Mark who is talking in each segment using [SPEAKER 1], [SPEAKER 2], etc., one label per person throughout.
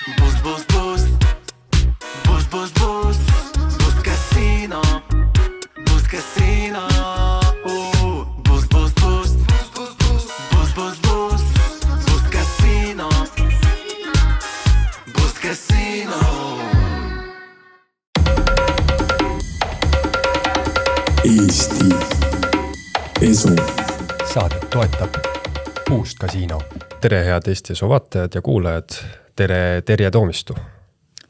[SPEAKER 1] Boost, boost, boost. Boost, boost, boost. Boost Casino. Boost Casino. Boost, boost, boost. Boost, boost, boost. Boost Casino. Boost Casino.
[SPEAKER 2] Eesti Esu.
[SPEAKER 3] Saadet toetab Boost Casino. Tere head Eesti Esu vaatajad ja kuulajad. Tere Terje Toomistu.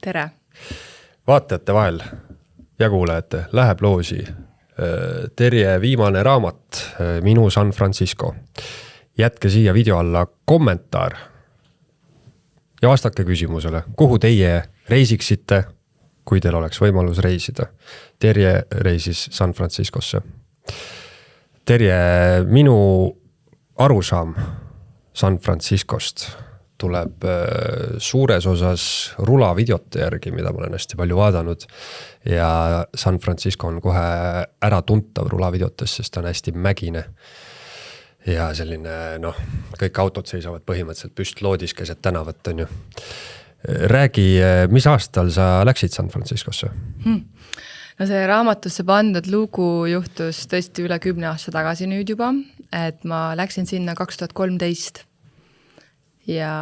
[SPEAKER 4] Tere.
[SPEAKER 3] Vaatajate vahel ja kuulajate läheb loosi Terje viimane raamat Minu San Francisco. Jätke siia video alla kommentaar ja vastake küsimusele, kuhu teie reisiksite, kui teil oleks võimalus reisida. Terje reisis San Franciscosse. Terje, minu arusaam San Franciscost tuleb suures osas rulavideote järgi, mida ma olen hästi palju vaadanud. Ja San Francisco on kohe ära tuntav rulavideotes, sest ta on hästi mägine. Ja selline, kõik autod seisavad põhimõtteliselt püstloodis keset tänavat on ju. Räägi, mis aastal sa läksid San Franciscosse?
[SPEAKER 4] No see raamatusse pandud lugu juhtus tõesti üle 10 aasta tagasi nüüd juba, et ma läksin sinna 2013 ja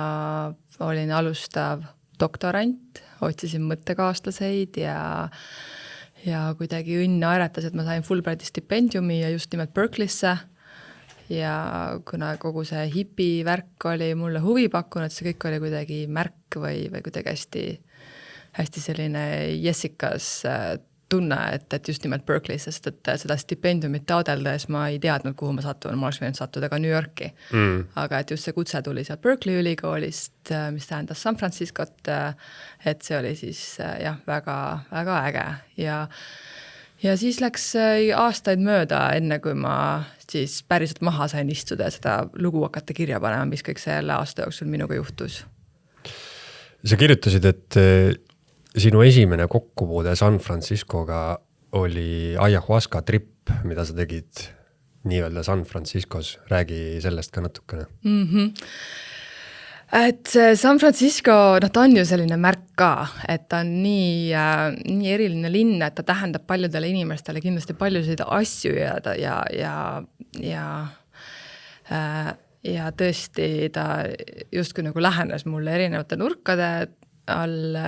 [SPEAKER 4] olin alustav doktorant, otsisin mõttekaaslaseid ja kuidagi õnne aretas, et ma sain Fulbrighti stipendiumi ja just nimelt Berkeleysse. Ja kuna kogu see hipi värk oli mulle huvi pakkunud, see kõik oli kuidagi märk või kuidagi hästi selline jessikas tunne, et just nimelt Berkeleysse, sest et seda stipendiumit taodeldes ma ei teadnud, kuhu ma satun, ma oleks võinud sattuda ka New Yorki. Aga et just see kutse tuli seal Berkeley ülikoolist, mis tähendas San Franciscot, et see oli siis väga, väga äge. Ja siis läks aastaid mööda, enne kui ma siis päriselt maha sain istuda ja seda lugu hakata kirja panema, mis kõik selle aasta jooksul minuga juhtus.
[SPEAKER 3] Sa kirjutasid, et sinu esimene kokkupuude San Franciscoga oli ayahuasca trip, mida sa tegid nii-öelda San Franciscos. Räägi sellest ka natukene.
[SPEAKER 4] Et San Francisco, ta on ju selline märk ka, et ta on nii eriline linn, et ta tähendab paljudele inimestele kindlasti paljusid asju ja tõesti ta justkui nagu lähenes mulle erinevate nurkade all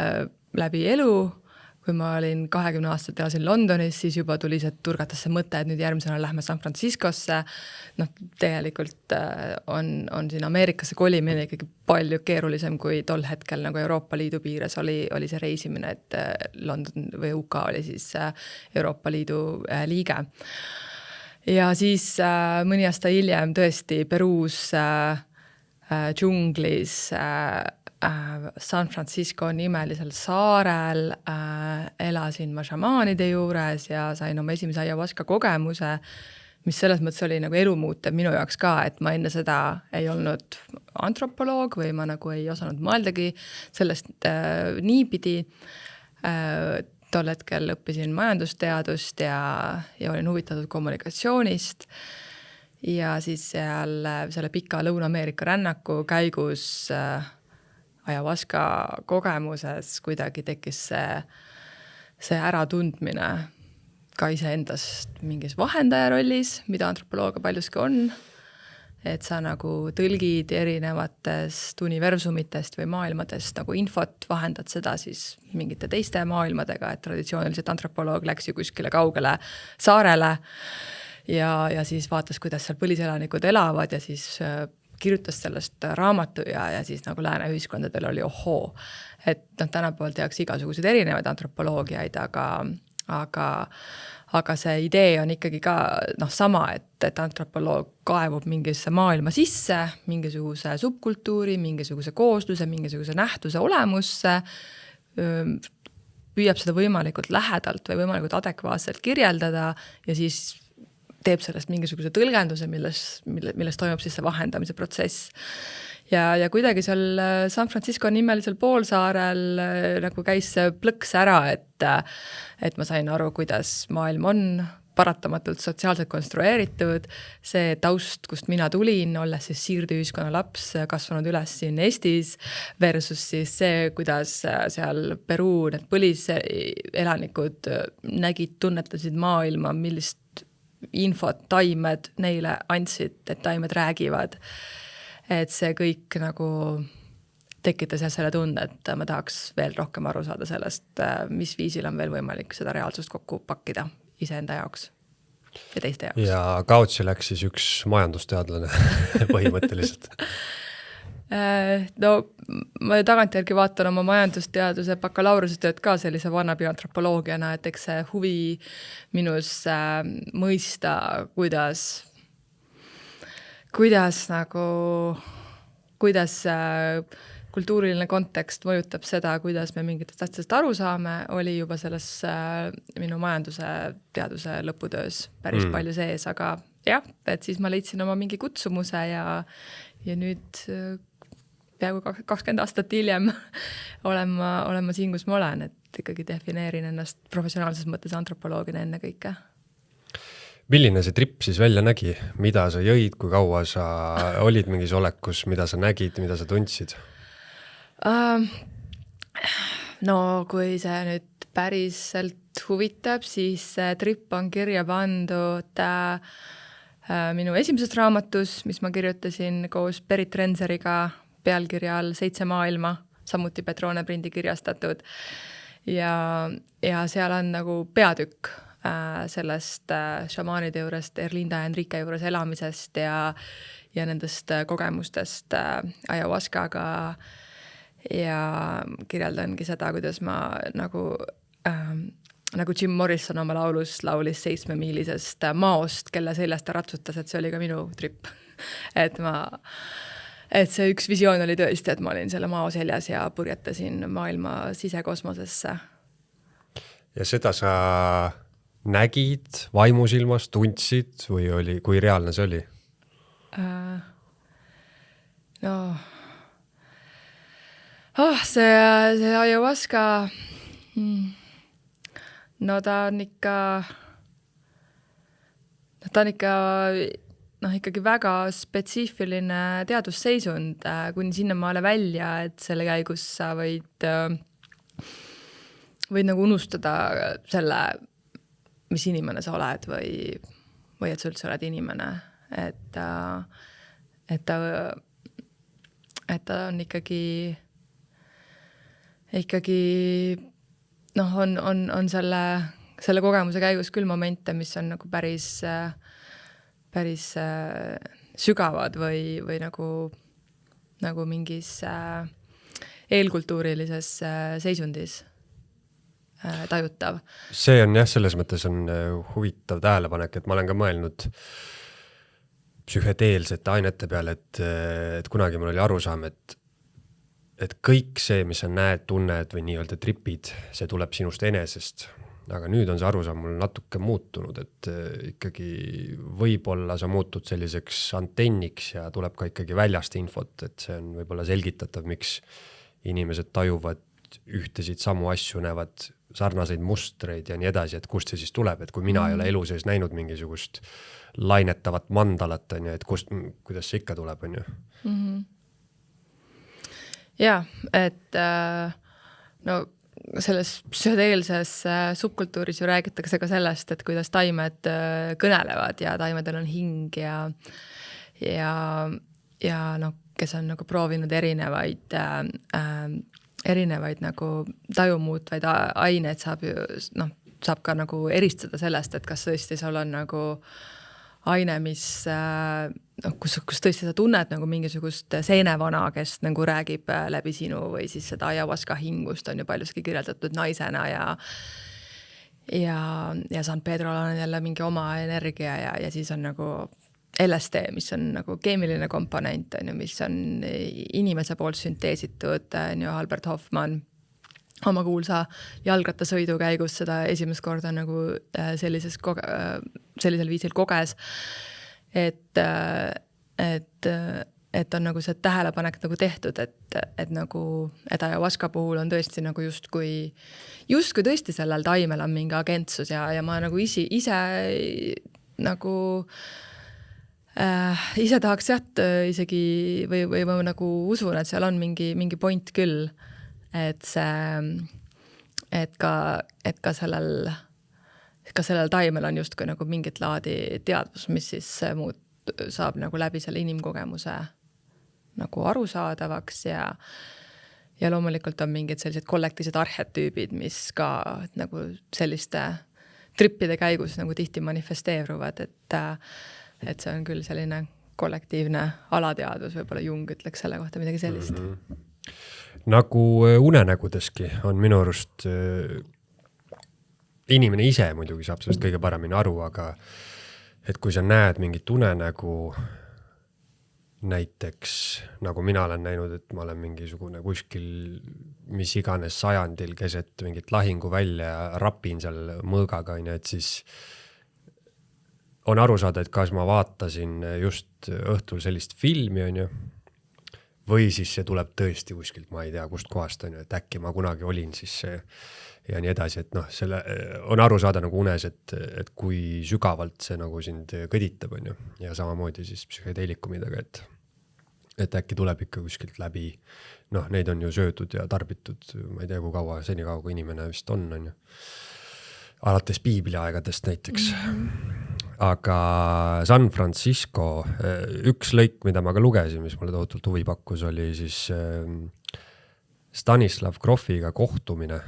[SPEAKER 4] läbi elu. Kui ma olin 20 aastat elasin Londonis, siis juba tuli see turgatas see mõte, et nüüd järgmisena lähme San Franciscosse. Tegelikult on siin Ameerikasse kolimine ikkagi palju keerulisem kui tol hetkel nagu Euroopa Liidu piires oli see reisimine, et London või UK oli siis Euroopa Liidu liige. Ja siis mõni aasta hiljem tõesti Peruus džunglis San Francisco nimelisel saarel elasin ma šamaanide juures ja sain oma esimese ayahuasca kogemuse, mis selles mõttes oli nagu elumuutev minu jaoks ka, et ma enne seda ei olnud antropoloog või ma nagu ei osanud mõeldagi sellest niipidi. Tol hetkel õppisin majandusteadust ja olin huvitatud kommunikatsioonist. Ja siis selle pika Lõuna-Ameerika rännaku käigus ayahuasca kogemuses kuidagi tekkis see äratundmine ka iseendast mingis vahendaja rollis, mida antropoloogia paljuski on, et sa nagu tõlgid erinevatest universumitest või maailmadest nagu infot, vahendad seda siis mingite teiste maailmadega, et traditsiooniliselt antropoloog läks ju kuskile kaugele saarele ja siis vaatas, kuidas seal põliselanikud elavad ja siis kirjutas sellest raamatu ja siis nagu lääne ühiskondadel oli ohoo. Et tänapäeval tehakse igasuguseid erinevaid antropoloogiaid, aga see idee on ikkagi ka sama, et antropoloog kaevub mingisse maailma sisse, mingisuguse subkultuuri, mingisuguse koosluse, mingisuguse nähtuse olemusse, püüab seda võimalikult lähedalt või võimalikult adekvaatselt kirjeldada ja siis teeb sellest mingisuguse tõlgenduse, milles toimub siis see vahendamise protsess. Ja kuidagi seal San Francisco nimelisel poolsaarel nagu käis see plõks ära, et ma sain aru, kuidas maailm on, paratamatult sotsiaalselt konstrueeritud, see taust, kust mina tulin, olles siis siirdeühiskonna laps, kasvanud üles siin Eestis, versus siis see, kuidas seal Peruu need põliselanikud nägid, tunnetasid maailma, millist infot taimed neile andsid, et taimed räägivad. Et see kõik nagu tekitas selle tunde, et ma tahaks veel rohkem aru saada sellest, mis viisil on veel võimalik seda reaalsust kokku pakkida iseenda jaoks ja teiste jaoks.
[SPEAKER 3] Ja kaotsi läks siis üks majandusteadlane põhimõtteliselt.
[SPEAKER 4] No ma tagantjärgi vaatan oma majandusteaduse bakalaureustööd ka sellise vannabi antropoloogiana, et eks see huvi minus mõista, kuidas kultuuriline kontekst mõjutab seda, kuidas me mingitest asjadest aru saame, oli juba selles minu majanduse teaduse lõputöös päris palju sees, aga jah, et siis ma leidsin oma mingi kutsumuse ja nüüd peaaegu 20 aastat hiljem olen ma siin, kus ma olen, et ikkagi defineerin ennast professionaalses mõttes antropoloogina enne kõike.
[SPEAKER 3] Milline see trip siis välja nägi? Mida sa jõid, kui kaua sa olid mingis olekus, mida sa nägid, mida sa tundsid?
[SPEAKER 4] No kui see nüüd päriselt huvitab, siis trip on kirja pandud minu esimeses raamatus, mis ma kirjutasin koos Berit Renseriga pealkirja all 7 maailma, samuti Petrone prindi kirjastatud. Ja seal on nagu peatükk sellest šamaanide juurest, Erlinda ja Enrique juures elamisest ja nendest kogemustest ayahuascaga ja kirjeldangi seda, kuidas ma nagu Jim Morrison oma laulus laulis 7-miilisest maost, kelle seljast ta ratsutas, et see oli ka minu trip. et see üks visioon oli tõesti, et ma olin selle mao seljas ja purjetasin maailma sisekosmosesse. Ja
[SPEAKER 3] seda sa nägid vaimusilmas, tundsid või kui reaalne see oli?
[SPEAKER 4] See ayahuasca, no ta on ikkagi väga spetsiifiline teadusseisund kuni sinnamaale välja, et selle käigus sa võid nagu unustada selle, mis inimene sa oled või et sa üldse oled inimene. Et ta on ikkagi on selle kogemuse käigus küll momente, mis on nagu päris sügavad või nagu mingis eelkultuurilises seisundis tajutav.
[SPEAKER 3] See on jah, selles mõttes on huvitav tähelepanek, et ma olen ka mõelnud psühhedeelsete ainete peale, et kunagi mul oli arusaam, et kõik see, mis sa näed, tunned või nii-öelda tripid, see tuleb sinust enesest. Aga nüüd on see arusaam mul natuke muutunud, et ikkagi võib-olla sa muutud selliseks antenniks ja tuleb ka ikkagi väljast infot, et see on võib-olla selgitatav, miks inimesed tajuvad ühtesid samu asju, näevad sarnaseid mustreid ja nii edasi, et kust see siis tuleb, et kui mina ei ole elu sees näinud mingisugust lainetavat mandalat, et kuidas see ikka tuleb, on ju?
[SPEAKER 4] Ja, et no selles psühhedeelses subkultuuris ju räägitakse ka sellest, et kuidas taimed kõnelevad ja taimedel on hing ja no, kes on nagu proovinud erinevaid nagu tajumuutvaid aineid saab ka nagu eristada sellest, et kas tõesti sul on nagu aine, kus tõesti sa tunned nagu mingisugust seenevana, kes nagu räägib läbi sinu või siis seda ayahuasca hingust on ju paljuski kirjeldatud naisena ja San Pedrol on jälle mingi oma energia ja siis on nagu LSD, mis on nagu keemiline komponent, on ju, mis on inimese poolt sünteesitud, on ju, Albert Hoffmann oma kuulsa jalgrattasõidu käigus seda esimest korda nagu sellisel viisil koges, et et on nagu see tähelepanek nagu tehtud, et nagu, et ayahuasca puhul on tõesti nagu justkui tõesti sellel taimel on mingi agentsus ja ma nagu ise nagu ise tahaks isegi või ma nagu usun, et seal on mingi point küll, et ka sellel taimel on justkui nagu mingit laadi teadvus, mis siis saab nagu läbi selle inimkogemuse nagu arusaadavaks ja loomulikult on mingid sellised kollektiivsed arhetüübid, mis ka nagu selliste trippide käigus nagu tihti manifesteeruvad, et see on küll selline kollektiivne alateadvus, võib-olla Jung ütleks selle kohta midagi sellist.
[SPEAKER 3] Nagu unenägudeski on minu arust inimene ise muidugi saab sellest kõige paremini aru, aga et kui sa näed mingit unenägu, näiteks nagu mina olen näinud, et ma olen mingisugune kuskil mis iganes sajandil keset mingit lahingu välja ja rapin seal mõõgaga, et siis on aru saada, et kas ma vaatasin just õhtul sellist filmi, või siis see tuleb tõesti kuskilt, ma ei tea, kust kohast, et äkki ma kunagi olin siis ja nii edasi, et selle on aru saada nagu unes, et kui sügavalt see nagu sind kõditab, ja samamoodi siis psühhedeelikumidega, et äkki tuleb ikka kuskilt läbi, neid on ju söödud ja tarbitud, ma ei tea, kui kaua, senikaua kui inimene vist on, alates piibliaegadest näiteks. Aga San Francisco, üks lõik, mida ma ka lugesin, mis mulle tohutult huvi pakkus, oli siis Stanislav Grofiga kohtumine.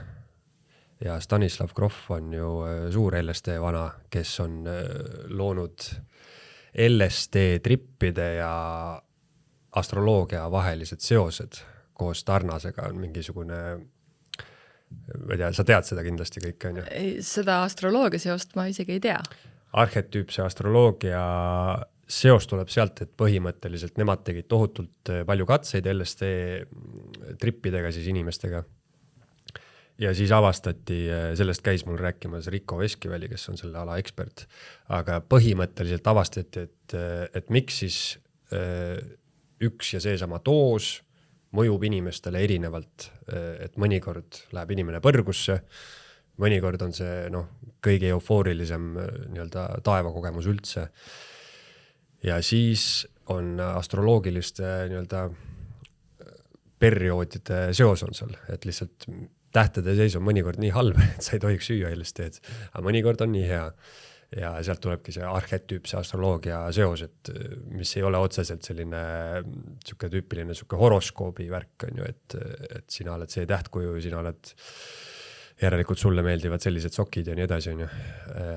[SPEAKER 3] Ja Stanislav Grof on ju suur LSD vana, kes on loonud LSD trippide ja astroloogia vahelised seosed koos Tarnasega on mingisugune, ma ei tea, sa tead seda kindlasti kõik, on ju?
[SPEAKER 4] Seda astroloogia seost ma isegi ei tea.
[SPEAKER 3] Arhetüüpse astroloogia seos tuleb sealt, et põhimõtteliselt nemad tegid tohutult palju katseid LSD trippidega siis inimestega. Ja siis avastati, sellest käis mul rääkimas Rico Veskiväli, kes on selle ala ekspert, aga põhimõtteliselt avastati, et miks siis üks ja seesama doos mõjub inimestele erinevalt, et mõnikord läheb inimene põrgusse, mõnikord on see kõige eufoorilisem taevakogemus üldse. Ja siis on astroloogiliste perioodide seos on seal, et lihtsalt tähtede seis on mõnikord nii halb, et sa ei tohiks süüa LSD-d, aga mõnikord on nii hea. Ja sealt tulebki see arhetüüpse astroloogia seos, et mis ei ole otseselt selline tüüpiline horoskoobi värk, on ju, et sina oled see tähtkuju, sina oled järelikult sulle meeldivad sellised sokid ja nii edasi, on ju.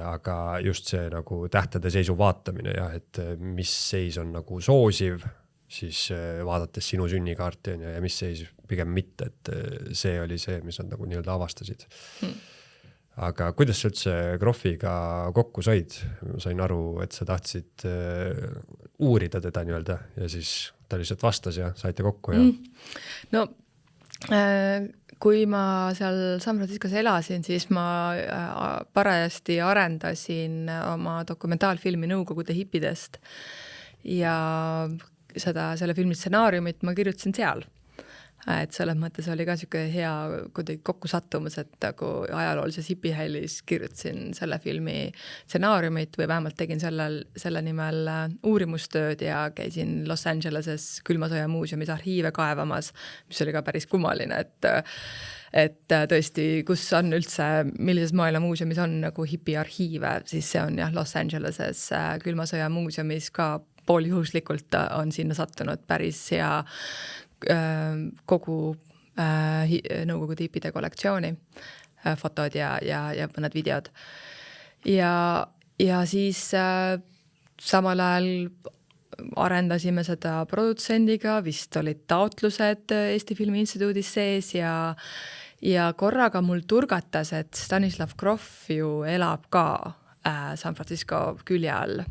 [SPEAKER 3] Aga just see nagu tähtede seisu vaatamine, et mis seis on nagu soosiv, siis vaadates sinu sünnikaarti on ju, ja mis seis pigem mitte, et see oli see, mis nad nagu nii-öelda avastasid. Aga kuidas sa üldse Grofiga kokku said? Ma sain aru, et sa tahtsid uurida teda nii-öelda ja siis ta lihtsalt vastas ja saite kokku. Ja...
[SPEAKER 4] No, kui ma seal San Franciscos elasin, siis ma parajasti arendasin oma dokumentaalfilmi Nõukogude hippidest ja selle filmi stsenaariumit ma kirjutasin seal. Et selles mõttes oli ka siuke hea kuidagi kokku sattumus, et nagu ajaloolises hipihällis kirjutasin selle filmi stsenaariumit või vähemalt tegin selle nimel uurimustööd ja käisin Los Angeleses Külmasõja muuseumis arhiive kaevamas, mis oli ka päris kummaline, et tõesti, kus on üldse, millises maailma muuseumis on nagu hipiarhiive, siis see on jah Los Angeleses Külmasõja muuseumis ka pooljuhuslikult on sinna sattunud päris hea kogu Nõukogude hippide kollektsiooni, fotod ja mõned videod. Ja siis samal ajal arendasime seda produtsendiga, vist olid taotlused Eesti Filmi Instituudis sees ja korraga mul turgatas, et Stanislav Grof ju elab ka San Francisco külje all.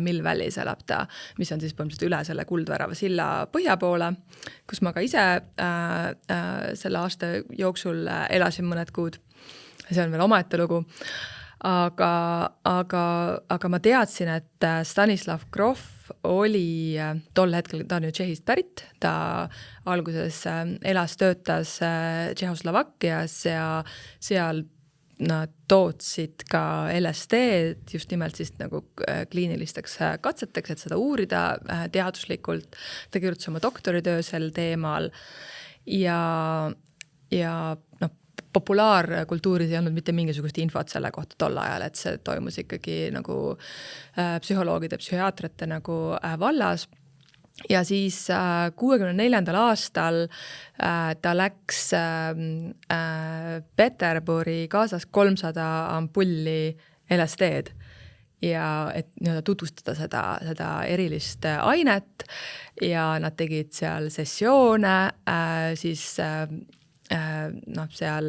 [SPEAKER 4] Mill Valley's elab ta, mis on siis põhimõtteliselt üle selle Kuldvärava silla põhja poole, kus ma ka ise selle aasta jooksul elasin mõned kuud. See on veel omaette lugu. aga ma teadsin, et Stanislav Grof oli tol hetkel, ta on ju Tšehhist pärit, ta alguses töötas Tšehhoslovakkias ja seal nad tootsid ka LSD-d just nimelt siis nagu kliinilisteks katseteks, et seda uurida teaduslikult. Ta kirjutas oma doktoritöö sel teemal ja noh, populaarkultuuris ei olnud mitte mingisugust infot selle kohta tol ajal, et see toimus ikkagi nagu psühholoogide, psühhiaatrite nagu vallas. Ja siis 64. aastal ta läks Peterburi kaasas 300 ampulli LSD-d ja et tutvustada seda erilist ainet ja nad tegid seal sessioone, siis seal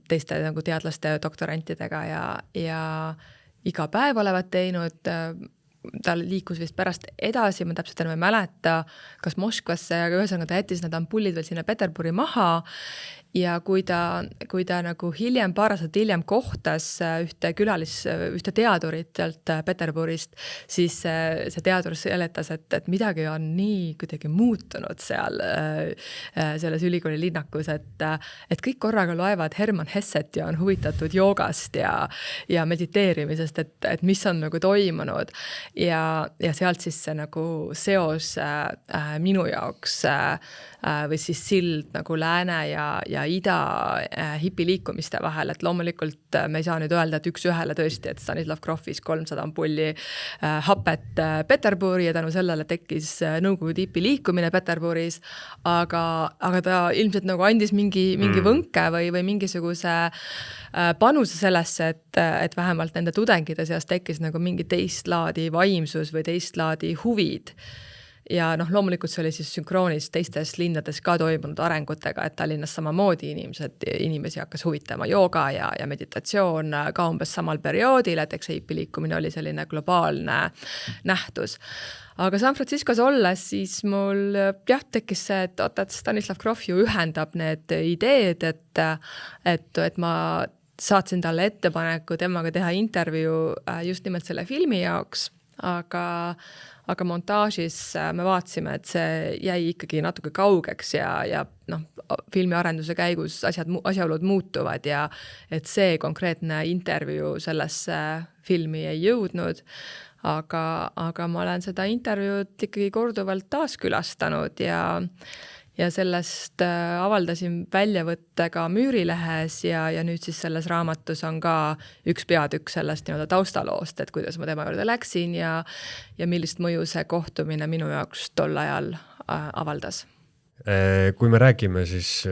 [SPEAKER 4] teiste nagu teadlaste doktorantidega ja iga päev olevat teinud. Ta liikus vist pärast edasi, ma täpselt enam ei mäleta, kas Moskvasse, aga ühesõnaga ta jättis need ampullid veel sinna Peterburi maha ja kui ta nagu paar aastat hiljem kohtas ühte teadurit sealt Peterburist, siis see teadur seletas, et midagi on nii kuidagi muutunud seal selles ülikooli linnakus, et kõik korraga loevad Hermann Hesset ja on huvitatud joogast ja mediteerimisest, et mis on nagu toimunud ja sealt siis see nagu seos minu jaoks või siis sild nagu lääne ja ida hipiliikumiste vahel, et loomulikult me ei saa nüüd öelda, et üks ühele tõesti, et Stanislav Grofis 300 ampulli hapet Peterburi ja tänu sellele tekkis Nõukogude hipiliikumine Peterburis, aga ta ilmselt nagu andis mingi võnke või mingisuguse panuse sellesse, et vähemalt nende tudengide seas tekkis nagu mingi teist laadi vaimsus või teist laadi huvid. Ja loomulikult see oli siis sünkroonis teistes linnades ka toimunud arengutega, et Tallinnas samamoodi inimesi hakkas huvitama jooga ja meditatsioon ka umbes samal perioodil, et eks see hipiliikumine oli selline globaalne nähtus. Aga San Franciscos olles siis mul tekkis see, et Stanislav Grof ju ühendab need ideed, et ma saatsin talle ettepaneku temaga teha intervjuu just nimelt selle filmi jaoks, aga montaažis me vaatasime, et see jäi ikkagi natuke kaugeks ja filmi arenduse käigus asjaolud muutuvad ja et see konkreetne intervjuu sellesse filmi ei jõudnud, aga ma olen seda intervjuud ikkagi korduvalt taaskülastanud ja sellest avaldasin väljavõtte ka Müürilehes ja nüüd siis selles raamatus on ka üks peatükk sellest taustaloost, et kuidas ma tema juurde läksin ja millist mõju see kohtumine minu jaoks tol ajal avaldas.
[SPEAKER 3] Kui me räägime siis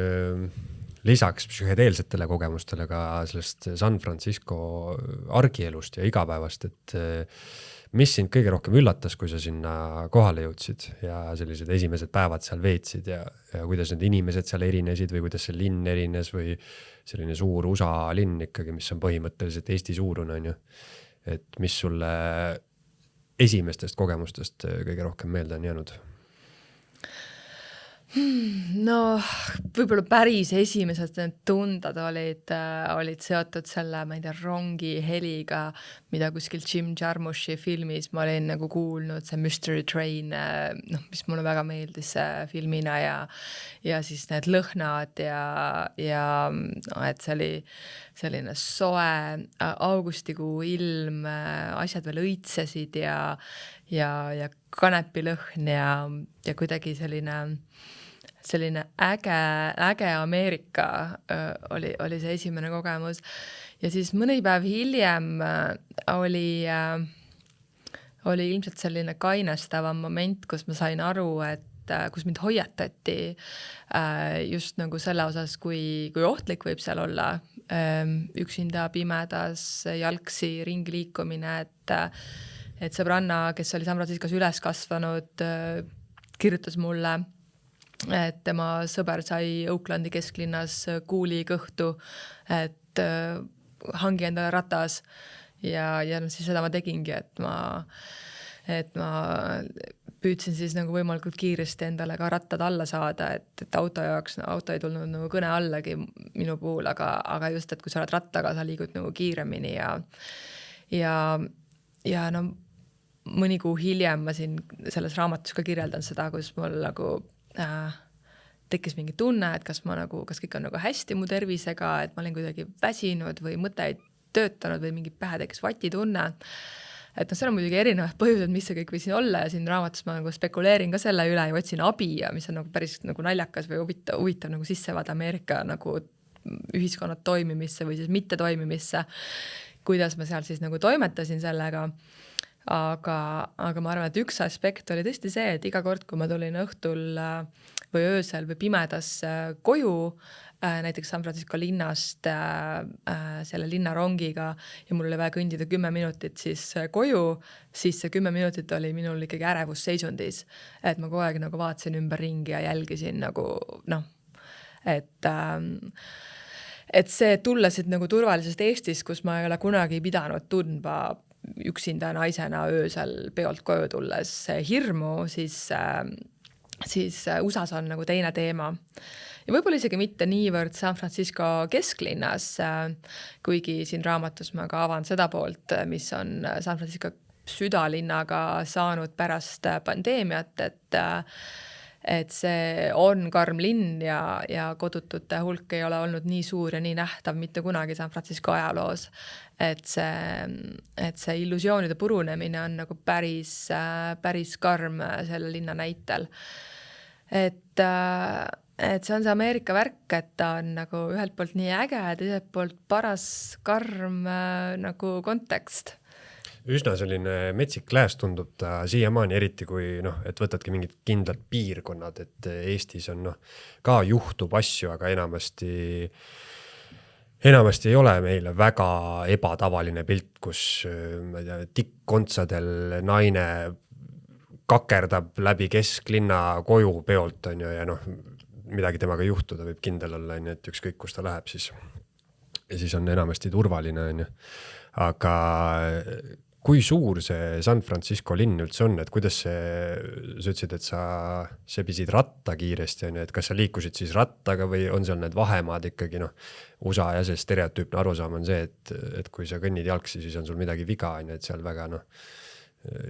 [SPEAKER 3] lisaks psühhedeelsetele kogemustele ka sellest San Francisco argielust ja igapäevast, et mis sind kõige rohkem üllatas, kui sa sinna kohale jõudsid ja sellised esimesed päevad seal veetsid ja kuidas need inimesed seal erinesid või kuidas see linn erines või selline suur USA linn ikkagi, mis on põhimõtteliselt Eesti suurune, on ju. Et mis sulle esimestest kogemustest kõige rohkem meelde on jäänud?
[SPEAKER 4] No võib-olla päris esimesed need tunded olid seotud selle, ma ei tea, rongi heliga, mida kuskil Jim Jarmushi filmis ma olin nagu kuulnud, see Mystery Train, mis mulle väga meeldis filmina ja siis need lõhnad ja et see oli selline soe augustikuu ilm, asjad veel õitsesid ja kanepilõhn ja kuidagi selline äge Ameerika oli see esimene kogemus. Ja siis mõni päev hiljem oli ilmselt selline kainestavam moment, kus ma sain aru, et kus mind hoiatati just nagu selle osas, kui ohtlik võib seal olla üksinda pimedas jalgsi ringi liikumine, et sõbranna, kes oli San Franciscos üles kasvanud, kirjutas mulle, et tema sõber sai Oaklandi kesklinnas kuuli kõhtu, et hangi endale ratas ja siis seda ma tegingi, et ma püüdsin siis nagu võimalikult kiiresti endale ka rattad alla saada, et auto ei tulnud nagu kõne allagi minu puhul, aga just, et kui sa oled rattaga, sa liigud nagu kiiremini ja no mõni kuu hiljem ma siin selles raamatus ka kirjeldan seda, kus mul nagu tekkis mingi tunne, et kas kõik on nagu hästi mu tervisega, et ma olen kuidagi väsinud või mõte ei töötanud või mingi pähe tekkis vatitunne. Et no seal on muidugi erinevad põhjused, mis see kõik või siin olla ja siin raamatus ma nagu spekuleerin ka selle üle ja otsin abi ja mis on nagu päris nagu naljakas või huvitav nagu sissevaade Ameerika nagu ühiskonnad toimimisse või siis mitte toimimisse, kuidas ma seal siis nagu toimetasin sellega. Aga ma arvan, et üks aspekt oli tõesti see, et iga kord, kui ma tulin õhtul või öösel või pimedas koju, näiteks San Francisco linnast selle linnarongiga ja mul oli vaja kõndida 10 minutit siis koju, siis see 10 minutit oli minul ikkagi ärevusseisundis, et ma kogu aeg nagu vaatasin ümber ringi ja jälgisin nagu et see tulles nagu turvalisest Eestis, kus ma ei ole kunagi pidanud tundma üksinda naisena öösel peolt koju tulles hirmu, siis USAs on nagu teine teema. Ja võib-olla isegi mitte niivõrd San Francisco kesklinnas, kuigi siin raamatus ma ka avan seda poolt, mis on San Francisco südalinnaga saanud pärast pandeemiat, et see on karm linn ja kodutute hulk ei ole olnud nii suur ja nii nähtav mitte kunagi San Francisco ajaloos, et see illusioonide purunemine on nagu päris karm selle linna näitel. Et see on see Ameerika värk, et ta on nagu ühelt poolt nii äge, teiselt poolt paras karm nagu kontekst.
[SPEAKER 3] Üsna selline metsik lääs tundub ta siiamaani, eriti kui et võtadki mingid kindlad piirkonnad, et Eestis on ka juhtub asju, aga enamasti ei ole meile väga ebatavaline pilt, kus ma ei tea, tikkkontsadel naine kakerdab läbi kesklinna koju peolt on ju, ja midagi temaga juhtuda võib kindel olla, et ükskõik kus ta läheb, siis on enamasti turvaline on ju. Aga kui suur see San Francisco linn üldse on, et kuidas sa ütlesid, et sa sebisid ratta kiiresti, et kas sa liikusid siis rattaga või on seal need vahemaad ikkagi, USA ja see stereotüüpne arusaam on see, et kui sa kõnnid jalgsi, siis on sul midagi viga, et seal väga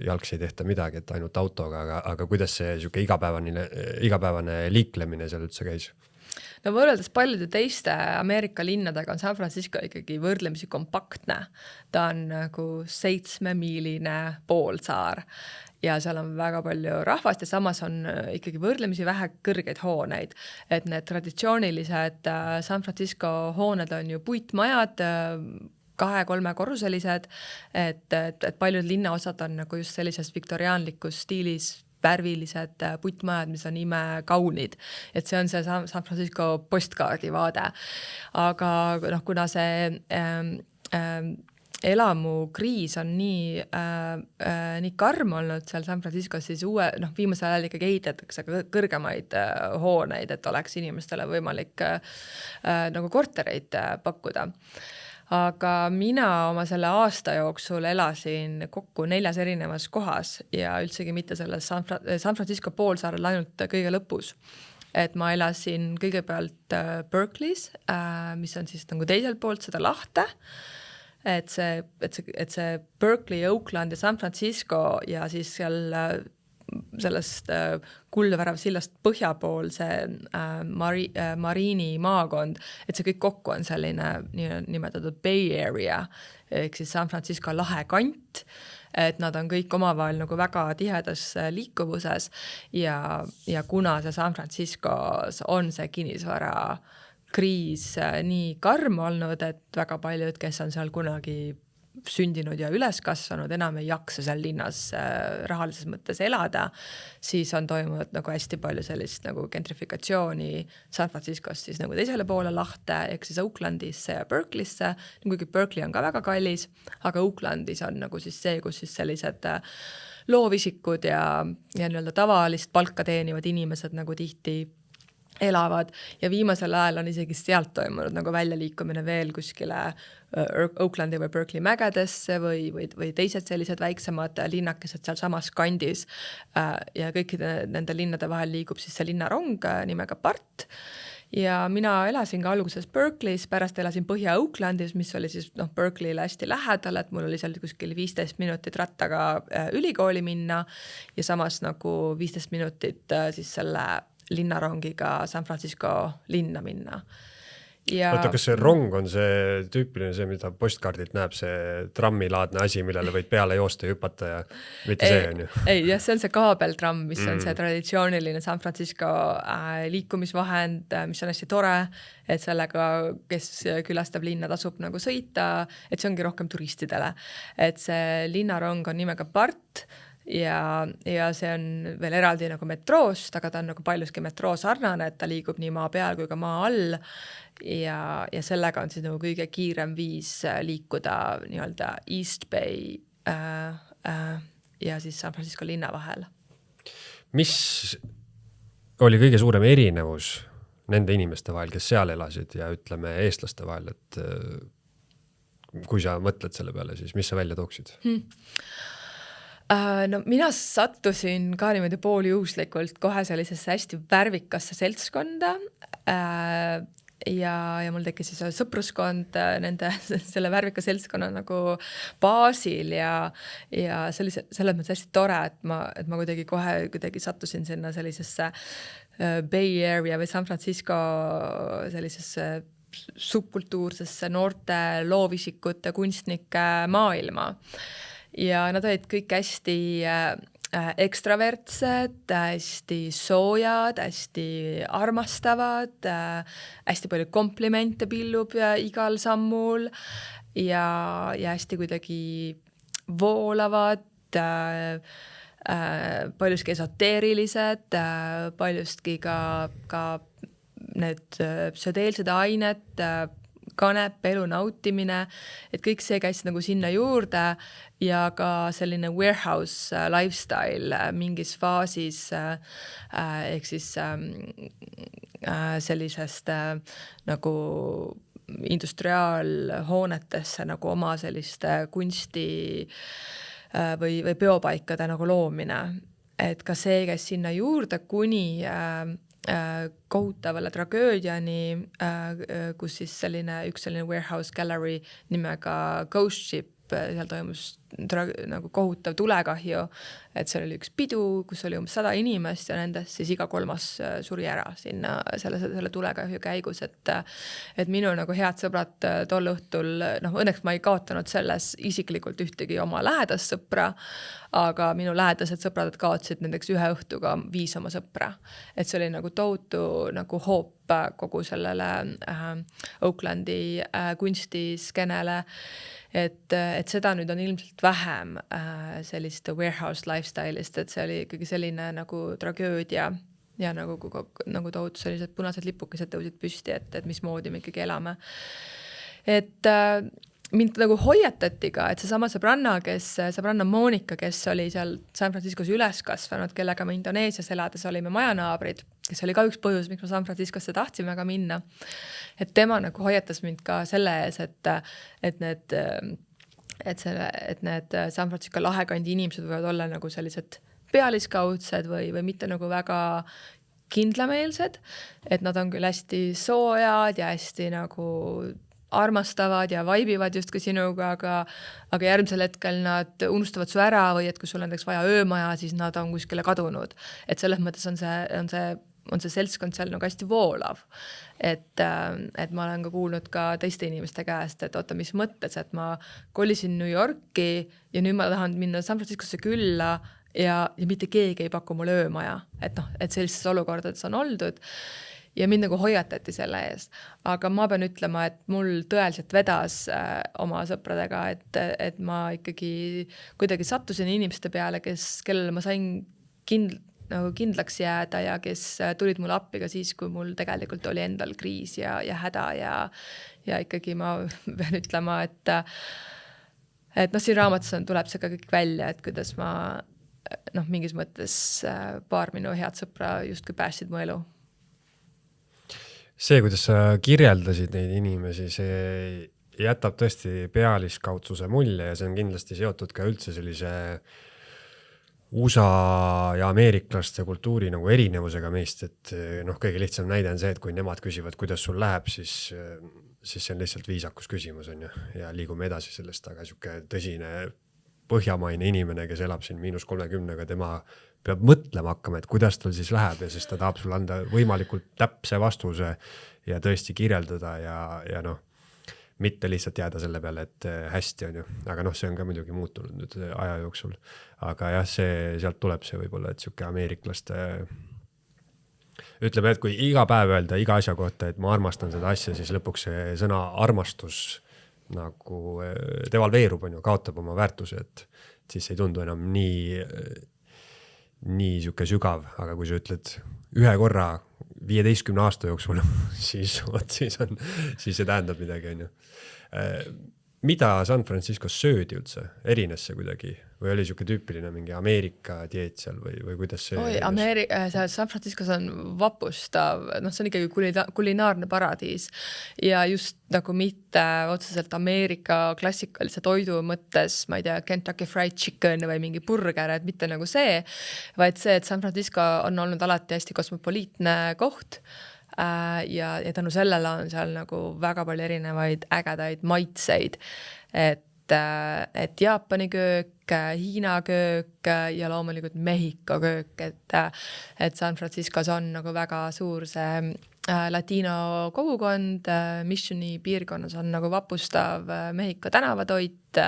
[SPEAKER 3] jalgsi ei tehta midagi, et ainult autoga, aga kuidas see siuke igapäevane liiklemine seal üldse käis?
[SPEAKER 4] No võrreldes paljude teiste Ameerika linnadega on San Francisco ikkagi võrdlemisi kompaktne. Ta on nagu 7-miiline poolsaar ja seal on väga palju rahvast ja samas on ikkagi võrdlemisi vähe kõrgeid hooneid. Et need traditsioonilised San Francisco hooned on ju puitmajad, 2-3 korruselised, et paljud linnaosad on nagu just sellises viktoriaanlikus stiilis värvilised puitmajad, mis on imekaunid. Et see on see San Francisco postkaardi vaade. Aga kuna see elamukriis on nii karm olnud seal San Franciscos, siis viimasel ajal ikkagi ehitatakse kõrgemaid hooneid, et oleks inimestele võimalik nagu kortereid pakkuda. Aga mina oma selle aasta jooksul elasin kokku 4 erinevas kohas ja üldsegi mitte selles San Francisco poolsaarel ainult kõige lõpus. Et ma elasin kõigepealt Berkeley's, mis on siis nagu teiselt poolt seda lahte. Et see Berkeley, Oakland ja San Francisco ja siis seal sellest Kuldvärava sillast põhja pool see Mariini maakond, et see kõik kokku on selline nimetatud Bay Area, ehk siis San Francisco lahe kant, et nad on kõik omavahel nagu väga tihedas liikuvuses ja kuna see San Franciscos on see kinnisvara kriis nii karm olnud, et väga paljud, kes on seal kunagi sündinud ja üles kasvanud, enam ei jaksa seal linnas rahalises mõttes elada, siis on toimunud nagu hästi palju sellist nagu gentrifikatsiooni San Franciscost siis nagu teisele poole lahte, ehk siis Oaklandisse ja Berkeleysse, kuigi Berkeley on ka väga kallis, aga Oaklandis on nagu siis see, kus siis sellised loovisikud ja nii-öelda tavalist palka teenivad inimesed nagu tihti elavad ja viimasel ajal on isegi sealt toimunud nagu väljaliikumine veel kuskile Oaklandi või Berkeley mägedesse või teised sellised väiksemad linnakesed seal samas kandis. Ja kõikide nende linnade vahel liigub siis see linnarong nimega BART. Ja mina elasin ka alguses Berkeley's, pärast elasin Põhja-Oaklandis, mis oli siis Berkeley'le hästi lähedal, et mul oli seal kuskil 15 minutit rattaga ülikooli minna ja samas nagu 15 minutit siis selle linnarongiga San Francisco linna minna. Ja
[SPEAKER 3] Oota, kas see rong on see tüüpiline see, mida postkaardilt näeb, see trammilaadne asi, millele võid peale joosta ja hüpata ja mitte see on ju?
[SPEAKER 4] Ei, jah, see on see kaabeltramm, mis on see traditsiooniline San Francisco liikumisvahend, mis on hästi tore, et sellega, kes külastab linna, tasub nagu sõita, et see ongi rohkem turistidele. Et see linnarong on nimega BART ja see on veel eraldi nagu metroost, aga ta on nagu paljuski metroo sarnane, et ta liigub nii maa peal kui ka maa all ja sellega on siis nagu kõige kiirem viis liikuda nii-öelda East Bay ja siis San Francisco linna vahel.
[SPEAKER 3] Mis oli kõige suurem erinevus nende inimeste vahel, kes seal elasid ja ütleme eestlaste vahel, et kui sa mõtled selle peale, siis mis sa välja tooksid?
[SPEAKER 4] No mina sattusin ka niimoodi pooljuhuslikult kohe sellisesse hästi värvikasse seltskonda ja mul tekkis siis sõpruskond selle värvika seltskonna nagu baasil ja see oli selles mõttes hästi tore, et ma kuidagi sattusin sinna sellisesse Bay Area või San Francisco sellisesse subkultuursesse noorte loovisikute kunstnike maailma. Ja nad olid kõik hästi ekstravertsed, hästi soojad, hästi armastavad, hästi palju komplimente pillub igal sammul ja hästi kuidagi voolavad, paljuski esoteerilised, paljustki ka need psühhedeelsed ained, kanep, elu nautimine, et kõik see käis nagu sinna juurde ja ka selline warehouse lifestyle mingis faasis ehk siis sellisest nagu industriaalhoonetesse nagu oma selliste kunsti või peopaikade nagu loomine. Et ka see käis sinna juurde kuni kohutavale tragöödiani, kus siis üks selline warehouse gallery nimega Ghost Ship, seal toimus nagu kohutav tulekahju, et seal oli üks pidu, kus oli 100 inimest ja nendest siis iga 3. suri ära sinna selle tulekahju käigus, et minu nagu head sõbrad tol õhtul, õnneks ma ei kaotanud selles isiklikult ühtegi oma lähedast sõpra, aga minu lähedased sõbrad kaotsid nendeks ühe õhtuga 5 oma sõpra. Et see oli nagu tohutu nagu hoop kogu sellele Oaklandi kunstiskenele, et seda nüüd on ilmselt vähem sellist warehouse lifestyle'ist, et see oli ikkagi selline nagu tragöödia ja nagu tohutu sellised punased lipukesed tõusid püsti, et mismoodi me ikkagi elame. Et mind nagu hoiatati ka, et seesama sõbranna Monika, kes oli seal San Franciscos üles kasvanud, kellega me Indoneesias elades olime majanaabrid, kes oli ka üks põhjus, miks ma San Franciscosse tahtsin väga minna. Et tema nagu hoiatas mind ka selle ees, et need San Francisco lahekandi inimesed võivad olla nagu sellised pealiskaudsed või mitte nagu väga kindlameelsed, et nad on küll hästi soojad ja hästi nagu armastavad ja vaibivad justkui sinuga, aga järgmisel hetkel nad unustavad su ära või et kui sul on vaja öömaja, siis nad on kuskile kadunud. Et selles mõttes on see seltskond seal nagu hästi voolav. Et ma olen ka kuulnud ka teiste inimeste käest, et oota, mis mõttes, et ma kolisin New Yorki ja nüüd ma tahan minna San Franciscosse külla ja mitte keegi ei paku mulle öömaja. Et sellises olukordades on oldud. Ja mind nagu hoiatati selle ees. Aga ma pean ütlema, et mul tõeliselt vedas oma sõpradega, et ma ikkagi kuidagi sattusin inimeste peale, kellele ma sain kindlaks jääda ja kes tulid mulle appi ka siis, kui mul tegelikult oli endal kriis ja häda ja ikkagi ma pean ütlema, et siin raamatus tuleb see ka kõik välja, et kuidas ma mingis mõttes paar minu head sõpra justkui päästsid mu elu.
[SPEAKER 3] see, kuidas sa kirjeldasid neid inimesi, see jätab tõesti pealiskaudsuse mulje ja see on kindlasti seotud ka üldse sellise USA ja ameeriklaste kultuuri nagu erinevusega meist, et kõige lihtsam näide on see, et kui nemad küsivad, kuidas sul läheb, siis see on lihtsalt viisakus küsimus on ju, ja liigume edasi sellest, aga siuke tõsine põhjamaine inimene, kes elab siin -30-ga, tema peab mõtlema hakkama, et kuidas tal siis läheb ja siis ta tahab sulle anda võimalikult täpse vastuse ja tõesti kirjeldada ja mitte lihtsalt jääda selle peale, et hästi on ju, aga see on ka muidugi muutunud nüüd aja jooksul. Aga jah, sealt tuleb see võib-olla, et siuke ameeriklaste, ütleme, et kui iga päev öelda iga asja kohta, et ma armastan seda asja, siis lõpuks see sõna armastus nagu devalveerub on ju, kaotab oma väärtuse, et siis ei tundu enam nii siuke sügav, aga kui sa ütled ühe korra 15 aasta jooksul, siis see tähendab midagi, on ju. Mida San Franciscos söödi üldse? Erines see kuidagi? Või oli siuke tüüpiline mingi Ameerika dieet seal või kuidas see?
[SPEAKER 4] San Franciscos on vapustav, see on ikkagi kulinaarne paradiis ja just nagu mitte otseselt Ameerika klassikalise toidu mõttes, ma ei tea, Kentucky Fried Chicken või mingi burger, et mitte nagu see, vaid see, et San Francisco on olnud alati hästi kosmopoliitne koht ja tänu sellele on seal nagu väga palju erinevaid ägedaid maitseid, et Jaapani köök, Hiina köök ja loomulikult Mehhiko köök, et San Franciscos on nagu väga suur see latino kogukond, Missioni piirkonnas on nagu vapustav Mehhiko tänavatoit,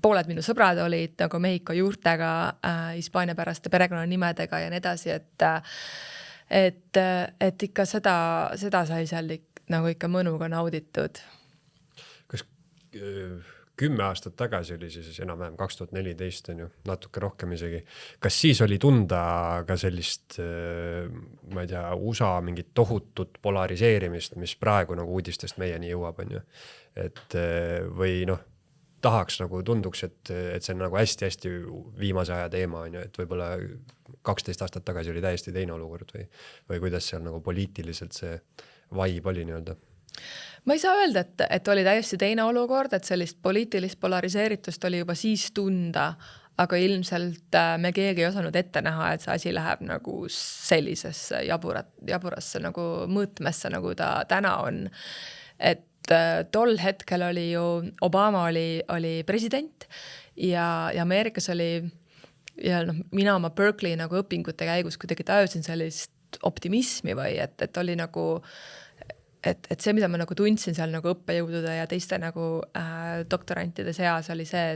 [SPEAKER 4] pooled minu sõbrad olid nagu Mehhiko juurtega, hispaania päraste perekonnanimedega ja nii edasi, et ikka seda sai seal nagu ikka mõnuga nauditud.
[SPEAKER 3] Kas 10 aastat tagasi oli siis enam-vähem 2014 on ju, natuke rohkem isegi. Kas siis oli tunda ka sellist, ma ei tea, USA mingit tohutut polariseerimist, mis praegu nagu uudistest meieni jõuab on ju, et või tahaks nagu tunduks, et see on nagu hästi-hästi viimase aja teema on ju, et võib-olla 12 aastat tagasi oli täiesti teine olukord või kuidas seal nagu poliitiliselt see vibe oli nii-öelda?
[SPEAKER 4] Ma ei saa öelda, et oli täiesti teine olukord, et sellist poliitilist polariseeritust oli juba siis tunda, aga ilmselt me keegi ei osanud ette näha, et see asi läheb nagu sellisesse jaburasse nagu mõõtmesse, nagu ta täna on. Et tol hetkel oli ju, Obama oli president ja Ameerikas oli, ja mina oma Berkeley nagu õpingute käigus kuidagi tajusin sellist optimismi või et oli nagu, et see, mida ma nagu tundsin seal nagu õppejõudude ja teiste nagu doktorantide seas oli see,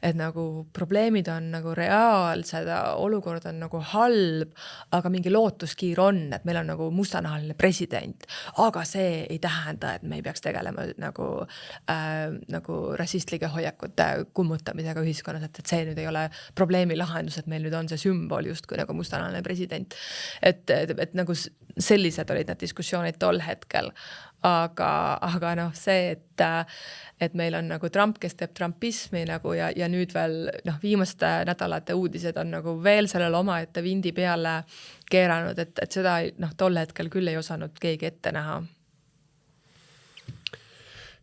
[SPEAKER 4] et nagu probleemid on nagu reaalsed, olukord on nagu halb, aga mingi lootuskiir on, et meil on nagu mustanahaline president, aga see ei tähenda, et me ei peaks tegelema nagu rassistlike hoiakute kummutamisega ühiskonnas, et see nüüd ei ole probleemi lahendus, et meil nüüd on see sümbol justkui nagu mustanahaline president. Et nagu sellised olid need diskussioonid tol hetkel. Aga see, et meil on nagu Trump, kes teeb trumpismi nagu ja nüüd veel viimaste nädalate uudised on nagu veel sellele omaette vindi peale keeranud, et seda tol hetkel küll ei osanud keegi ette näha.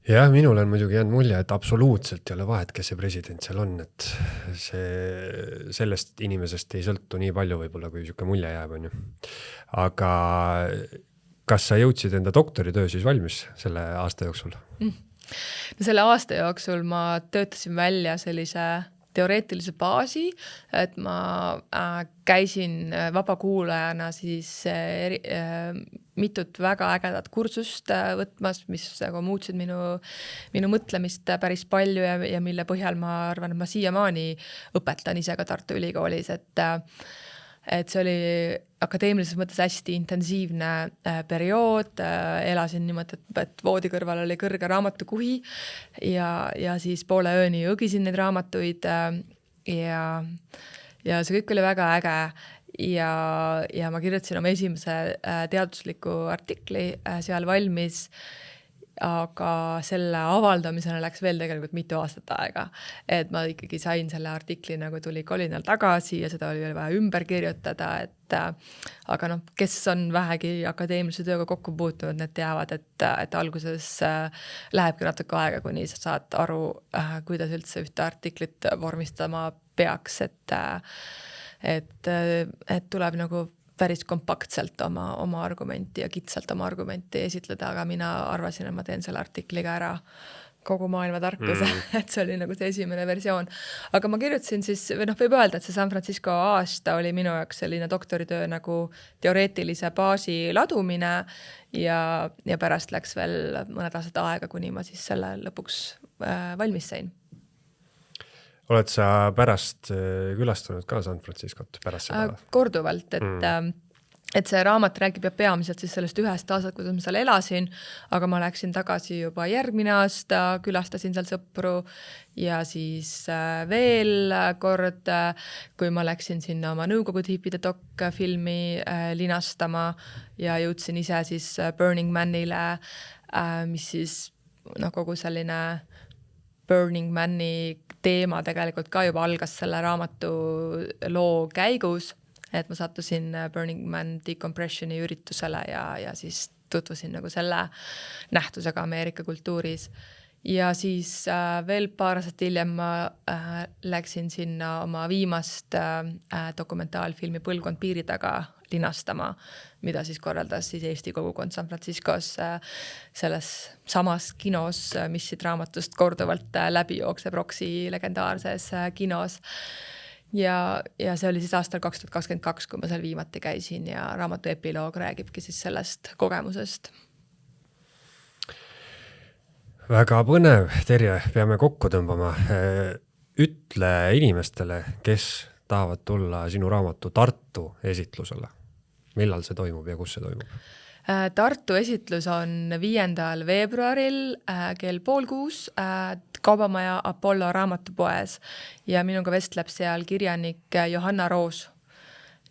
[SPEAKER 3] Jah, minul on muidugi jäänud mulje, et absoluutselt ei ole vahet, kes see president seal on, et sellest inimesest ei sõltu nii palju võib-olla, kui siuke mulje jääb, on ju. Aga kas sa jõudsid enda doktoritöö siis valmis selle aasta jooksul?
[SPEAKER 4] Selle aasta jooksul ma töötasin välja sellise teoreetilise baasi, et ma käisin vabakuulajana siis mitut väga ägedat kursust võtmas, mis muutsid minu mõtlemist päris palju ja mille põhjal ma arvan, et ma siiamaani õpetan ise ka Tartu Ülikoolis, et see oli akadeemilises mõttes hästi intensiivne periood, elasin niimoodi, et voodi kõrval oli kõrge raamatukuhi ja siis poole ööni õgisin neid raamatuid ja see kõik oli väga äge ja ma kirjutasin oma esimese teadusliku artikli seal valmis aga selle avaldamisena läks veel tegelikult mitu aastat aega. Et ma ikkagi sain selle artikli nagu tuli kolinal tagasi ja seda oli veel vaja ümber kirjutada, aga noh, kes on vähegi akadeemilise tööga kokku puutunud, need teavad, et alguses lähebki natuke aega, kuni sa saad aru, kuidas üldse ühte artiklit vormistama peaks, et tuleb nagu päris kompaktselt oma argumenti ja kitsalt oma argumenti esitleda, aga mina arvasin, et ma teen selle artikliga ära kogu maailma tarkuse, et see oli nagu see esimene versioon. Aga ma kirjutasin siis, või noh, võib öelda, et see San Francisco aasta oli minu jaoks selline doktoritöö nagu teoreetilise baasi ladumine ja pärast läks veel mõned aastad aega, kuni ma siis selle lõpuks valmis sain.
[SPEAKER 3] Oled sa pärast külastanud ka San Franciscot pärast seda?
[SPEAKER 4] Korduvalt, et see raamat räägib ja peamiselt siis sellest ühest aastat, kuidas ma seal elasin, aga ma läksin tagasi juba järgmine aasta, külastasin seal sõpru ja siis veel kord, kui ma läksin sinna oma Nõukogude hippide filmi linastama ja jõudsin ise siis Burning Manile, mis siis kogu selline Burning Mani teema tegelikult ka juba algas selle raamatu loo käigus, et ma sattusin Burning Man decompressioni üritusele ja siis tutvusin nagu selle nähtusega Ameerika kultuuris. Ja siis veel paar aastat hiljem ma läksin sinna oma viimast dokumentaalfilmi Põlvkond piiri taga linastama, mida siis korraldas siis Eesti kogukond San Franciscos selles samas kinos, mis siit raamatust korduvalt läbi jookseb Roxy legendaarses kinos. Ja see oli siis aastal 2022, kui ma seal viimati käisin ja raamatu epiloog räägibki siis sellest kogemusest.
[SPEAKER 3] Väga põnev, Terje, peame kokku tõmbama. Ütle inimestele, kes tahavad tulla sinu raamatu Tartu esitlusele. Millal see toimub ja kus see toimub?
[SPEAKER 4] Tartu esitlus on 5. veebruaril kell 5:30 Kaubamaja Apollo raamatupoes ja minuga vestleb seal kirjanik Johanna Roos.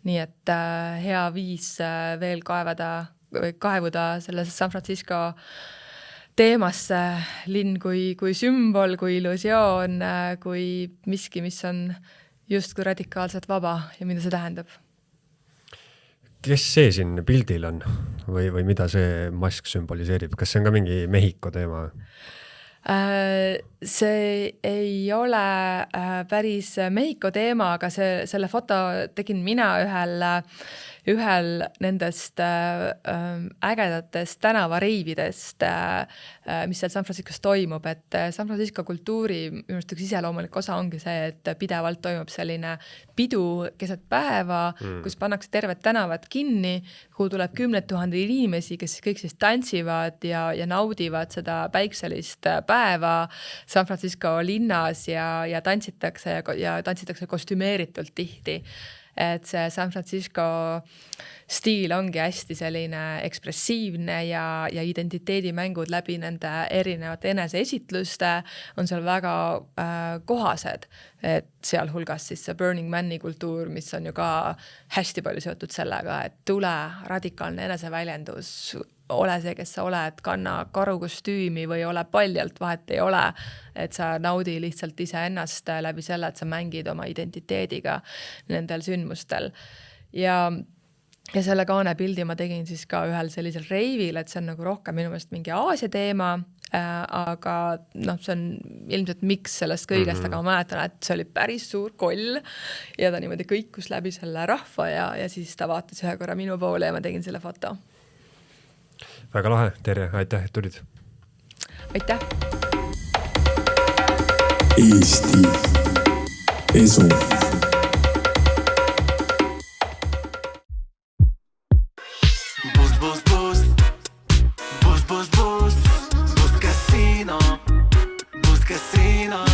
[SPEAKER 4] Nii et hea viis veel kaevuda selles San Francisco teemasse linn kui sümbol, kui illusioon, kui miski, mis on justkui radikaalselt vaba ja mida see tähendab.
[SPEAKER 3] Kes see siin pildil on või mida see mask sümboliseerib? Kas see on ka mingi Mehhiko teema?
[SPEAKER 4] See ei ole päris Mehhiko teema, aga selle foto tegin mina ühel nendest ägedatest tänavareividest, mis seal San Franciscos toimub, et San Francisco kultuuri minu arust üks iseloomulik osa ongi see, et pidevalt toimub selline pidu keset päeva, kus pannakse terved tänavad kinni, kuhu tuleb 10 000 inimesi, kes kõik siis tantsivad ja naudivad seda päikselist päeva San Francisco linnas ja tantsitakse kostümeeritult tihti. Et see San Francisco stiil ongi hästi selline ekspressiivne ja identiteedimängud läbi nende erinevate eneseesitluste on seal väga kohased, et sealhulgas siis see Burning Mani kultuur, mis on ju ka hästi palju seotud sellega, et tule radikaalne eneseväljendus, ole see, kes sa oled, kanna karukostüümi või ole paljalt, vahet ei ole, et sa naudi lihtsalt iseennast läbi selle, et sa mängid oma identiteediga nendel sündmustel. Ja selle kaanepildi ma tegin siis ka ühel sellisel reivil, et see on nagu rohkem minu meelest mingi Aasia teema, aga see on ilmselt miks sellest kõigest, aga ma mäletan, et see oli päris suur koll ja ta niimoodi kõikus läbi selle rahva ja siis ta vaatas ühe korra minu poole ja ma tegin selle foto.
[SPEAKER 3] Väga lahe, Terje, aitäh, et tulid.
[SPEAKER 4] Aitäh.
[SPEAKER 2] Eesti Esu.
[SPEAKER 1] Boost Casino.